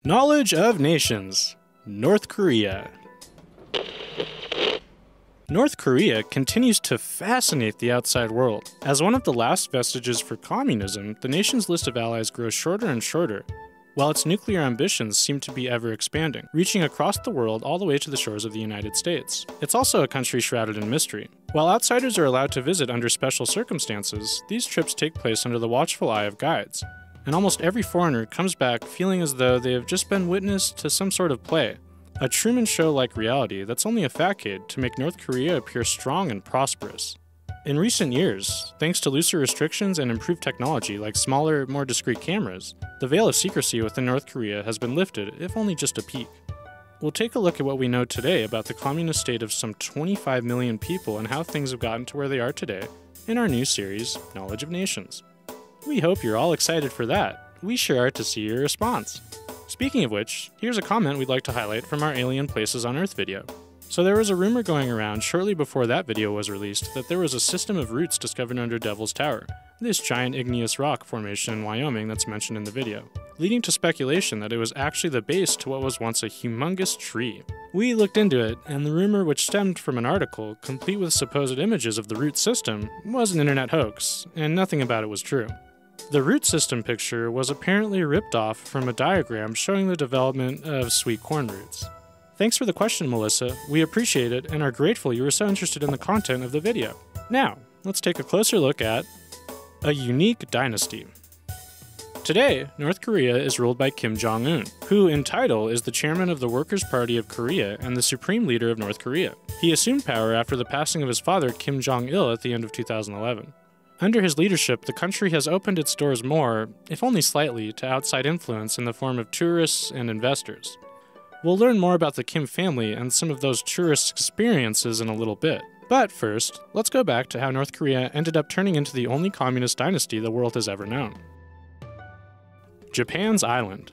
Knowledge of nations. North Korea. North Korea continues to fascinate the outside world. As one of the last vestiges for communism, the nation's list of allies grows shorter and shorter, while its nuclear ambitions seem to be ever expanding, reaching across the world all the way to the shores of the United States. It's also a country shrouded in mystery. While outsiders are allowed to visit under special circumstances, these trips take place under the watchful eye of guides, and almost every foreigner comes back feeling as though they have just been witness to some sort of play. A Truman Show-like reality that's only a facade to make North Korea appear strong and prosperous. In recent years, thanks to looser restrictions and improved technology like smaller, more discreet cameras, the veil of secrecy within North Korea has been lifted, if only just a peek. We'll take a look at what we know today about the communist state of some 25 million people and how things have gotten to where they are today in our new series, Knowledge of Nations. We hope you're all excited for that. We sure are to see your response. Speaking of which, here's a comment we'd like to highlight from our Alien Places on Earth video. So there was a rumor going around shortly before that video was released that there was a system of roots discovered under Devil's Tower, this giant igneous rock formation in Wyoming that's mentioned in the video, leading to speculation that it was actually the base to what was once a humongous tree. We looked into it, and the rumor, which stemmed from an article complete with supposed images of the root system, was an internet hoax, and nothing about it was true. The root system picture was apparently ripped off from a diagram showing the development of sweet corn roots. Thanks for the question, Melissa. We appreciate it and are grateful you were so interested in the content of the video. Now, let's take a closer look at a unique dynasty. Today, North Korea is ruled by Kim Jong-un, who in title is the chairman of the Workers' Party of Korea and the supreme leader of North Korea. He assumed power after the passing of his father Kim Jong-il at the end of 2011. Under his leadership, the country has opened its doors more, if only slightly, to outside influence in the form of tourists and investors. We'll learn more about the Kim family and some of those tourist experiences in a little bit. But first, let's go back to how North Korea ended up turning into the only communist dynasty the world has ever known. Japan's island.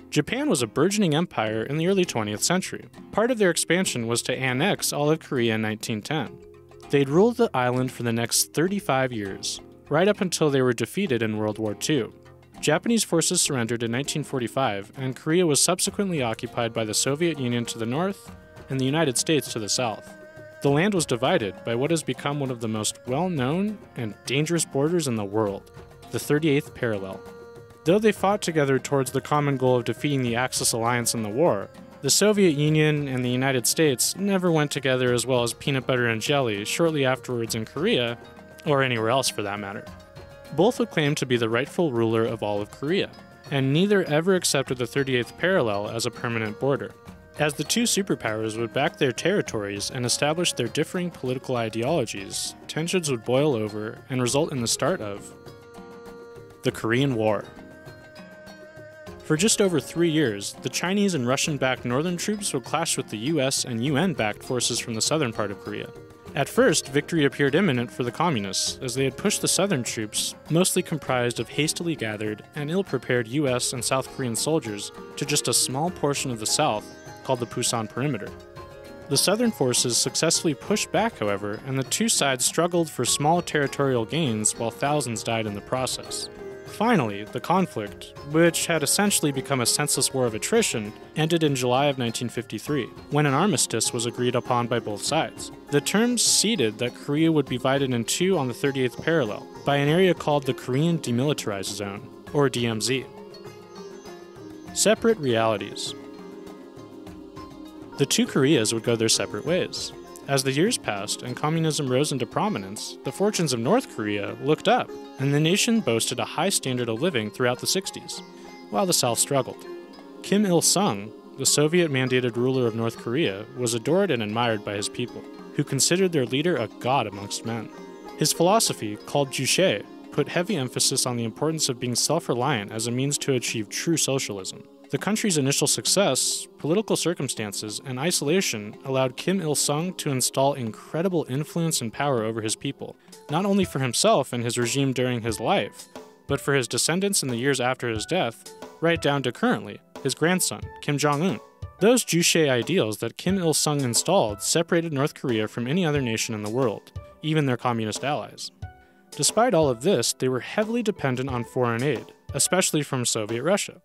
Japan was a burgeoning empire in the early 20th century. Part of their expansion was to annex all of Korea in 1910. They'd ruled the island for the next 35 years, right up until they were defeated in World War II. Japanese forces surrendered in 1945, and Korea was subsequently occupied by the Soviet Union to the north and the United States to the south. The land was divided by what has become one of the most well-known and dangerous borders in the world, the 38th parallel. Though they fought together towards the common goal of defeating the Axis alliance in the war, the Soviet Union and the United States never went together as well as peanut butter and jelly shortly afterwards in Korea, or anywhere else for that matter. Both would claim to be the rightful ruler of all of Korea, and neither ever accepted the 38th parallel as a permanent border. As the two superpowers would back their territories and establish their differing political ideologies, tensions would boil over and result in the start of the Korean War. For just over 3 years, the Chinese and Russian-backed northern troops would clash with the US and UN-backed forces from the southern part of Korea. At first, victory appeared imminent for the communists, as they had pushed the southern troops, mostly comprised of hastily gathered and ill-prepared US and South Korean soldiers, to just a small portion of the south, called the Pusan Perimeter. The southern forces successfully pushed back, however, and the two sides struggled for small territorial gains while thousands died in the process. Finally, the conflict, which had essentially become a senseless war of attrition, ended in July of 1953, when an armistice was agreed upon by both sides. The terms ceded that Korea would be divided in two on the 38th parallel, by an area called the Korean Demilitarized Zone, or DMZ. Separate realities. The two Koreas would go their separate ways. As the years passed and communism rose into prominence, the fortunes of North Korea looked up, and the nation boasted a high standard of living throughout the 60s, while the South struggled. Kim Il-sung, the Soviet-mandated ruler of North Korea, was adored and admired by his people, who considered their leader a god amongst men. His philosophy, called Juche, put heavy emphasis on the importance of being self-reliant as a means to achieve true socialism. The country's initial success, political circumstances, and isolation allowed Kim Il-sung to install incredible influence and power over his people, not only for himself and his regime during his life, but for his descendants in the years after his death, right down to currently, his grandson, Kim Jong-un. Those Juche ideals that Kim Il-sung installed separated North Korea from any other nation in the world, even their communist allies. Despite all of this, they were heavily dependent on foreign aid, especially from Soviet Russia.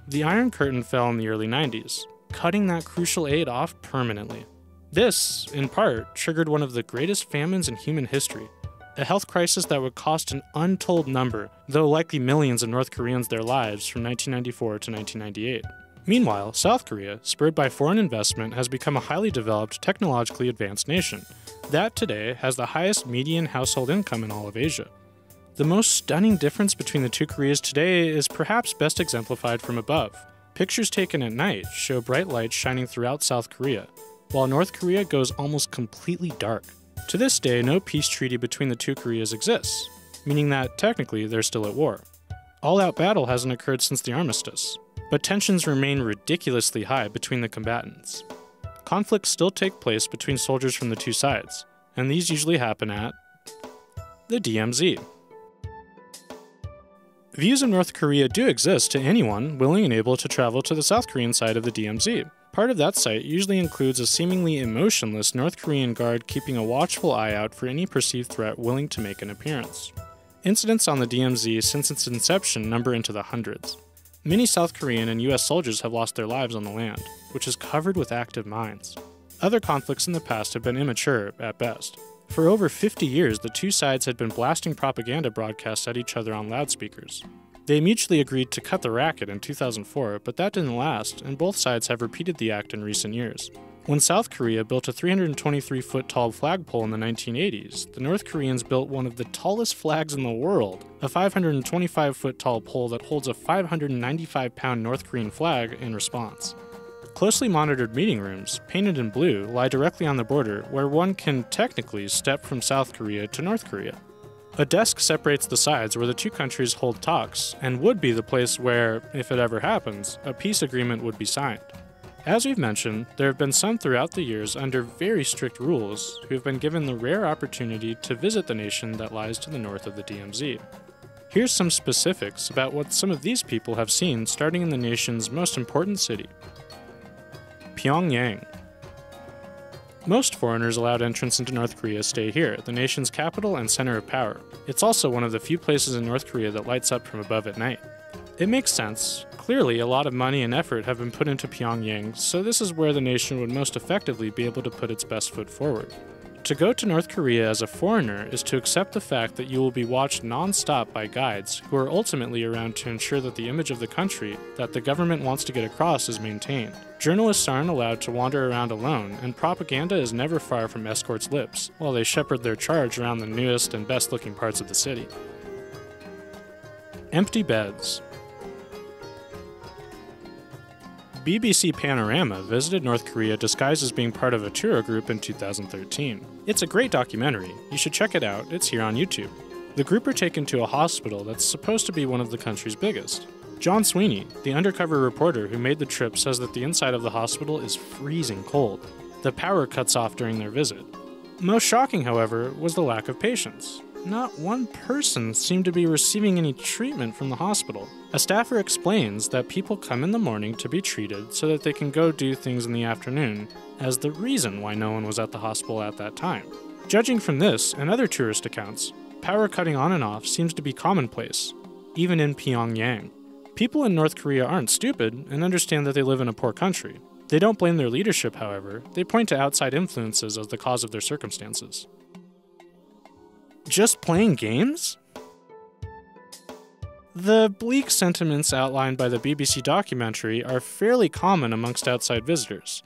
The Iron Curtain fell in the early 90s, cutting that crucial aid off permanently. This, in part, triggered one of the greatest famines in human history, a health crisis that would cost an untold number, though likely millions of North Koreans their lives from 1994 to 1998. Meanwhile, South Korea, spurred by foreign investment, has become a highly developed, technologically advanced nation that today has the highest median household income in all of Asia. The most stunning difference between the two Koreas today is perhaps best exemplified from above. Pictures taken at night show bright lights shining throughout South Korea, while North Korea goes almost completely dark. To this day, no peace treaty between the two Koreas exists, meaning that technically they're still at war. All-out battle hasn't occurred since the armistice, but tensions remain ridiculously high between the combatants. Conflicts still take place between soldiers from the two sides, and these usually happen at the DMZ. Views of North Korea do exist to anyone willing and able to travel to the South Korean side of the DMZ. Part of that site usually includes a seemingly emotionless North Korean guard keeping a watchful eye out for any perceived threat willing to make an appearance. Incidents on the DMZ since its inception number into the hundreds. Many South Korean and US soldiers have lost their lives on the land, which is covered with active mines. Other conflicts in the past have been immature, at best. For over 50 years, the two sides had been blasting propaganda broadcasts at each other on loudspeakers. They mutually agreed to cut the racket in 2004, but that didn't last, and both sides have repeated the act in recent years. When South Korea built a 323-foot-tall flagpole in the 1980s, the North Koreans built one of the tallest flags in the world, a 525-foot-tall pole that holds a 595-pound North Korean flag in response. Closely monitored meeting rooms, painted in blue, lie directly on the border, where one can technically step from South Korea to North Korea. A desk separates the sides where the two countries hold talks, and would be the place where, if it ever happens, a peace agreement would be signed. As we've mentioned, there have been some throughout the years under very strict rules who have been given the rare opportunity to visit the nation that lies to the north of the DMZ. Here's some specifics about what some of these people have seen starting in the nation's most important city, Pyongyang. Most foreigners allowed entrance into North Korea stay here, the nation's capital and center of power. It's also one of the few places in North Korea that lights up from above at night. It makes sense. Clearly, a lot of money and effort have been put into Pyongyang, so this is where the nation would most effectively be able to put its best foot forward. To go to North Korea as a foreigner is to accept the fact that you will be watched non-stop by guides who are ultimately around to ensure that the image of the country that the government wants to get across is maintained. Journalists aren't allowed to wander around alone, and propaganda is never far from escorts' lips, while they shepherd their charge around the newest and best-looking parts of the city. Empty beds. BBC Panorama visited North Korea disguised as being part of a tour group in 2013. It's a great documentary. You should check it out. It's here on YouTube. The group are taken to a hospital that's supposed to be one of the country's biggest. John Sweeney, the undercover reporter who made the trip, says that the inside of the hospital is freezing cold. The power cuts off during their visit. Most shocking, however, was the lack of patients. Not one person seemed to be receiving any treatment from the hospital. A staffer explains that people come in the morning to be treated so that they can go do things in the afternoon, as the reason why no one was at the hospital at that time. Judging from this and other tourist accounts, power cutting on and off seems to be commonplace, even in Pyongyang. People in North Korea aren't stupid and understand that they live in a poor country. They don't blame their leadership, however. They point to outside influences as the cause of their circumstances. Just playing games? The bleak sentiments outlined by the BBC documentary are fairly common amongst outside visitors,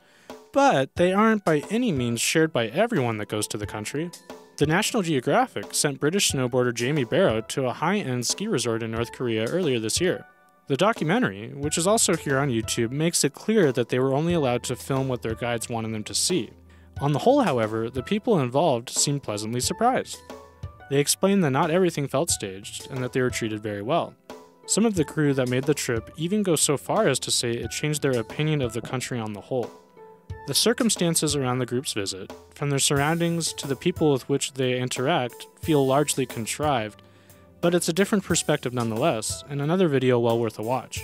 but they aren't by any means shared by everyone that goes to the country. The National Geographic sent British snowboarder Jamie Barrow to a high-end ski resort in North Korea earlier this year. The documentary, which is also here on YouTube, makes it clear that they were only allowed to film what their guides wanted them to see. On the whole, however, the people involved seemed pleasantly surprised. They explained that not everything felt staged, and that they were treated very well. Some of the crew that made the trip even go so far as to say it changed their opinion of the country on the whole. The circumstances around the group's visit, from their surroundings to the people with which they interact, feel largely contrived, but it's a different perspective nonetheless, and another video well worth a watch.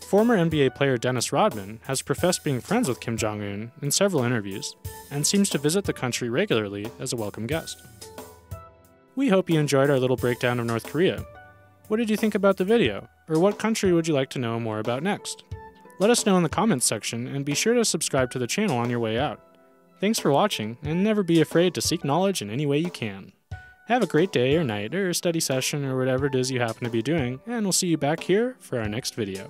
Former NBA player Dennis Rodman has professed being friends with Kim Jong-un in several interviews, and seems to visit the country regularly as a welcome guest. We hope you enjoyed our little breakdown of North Korea. What did you think about the video? Or what country would you like to know more about next? Let us know in the comments section, and be sure to subscribe to the channel on your way out. Thanks for watching, and never be afraid to seek knowledge in any way you can. Have a great day or night or study session or whatever it is you happen to be doing, and we'll see you back here for our next video.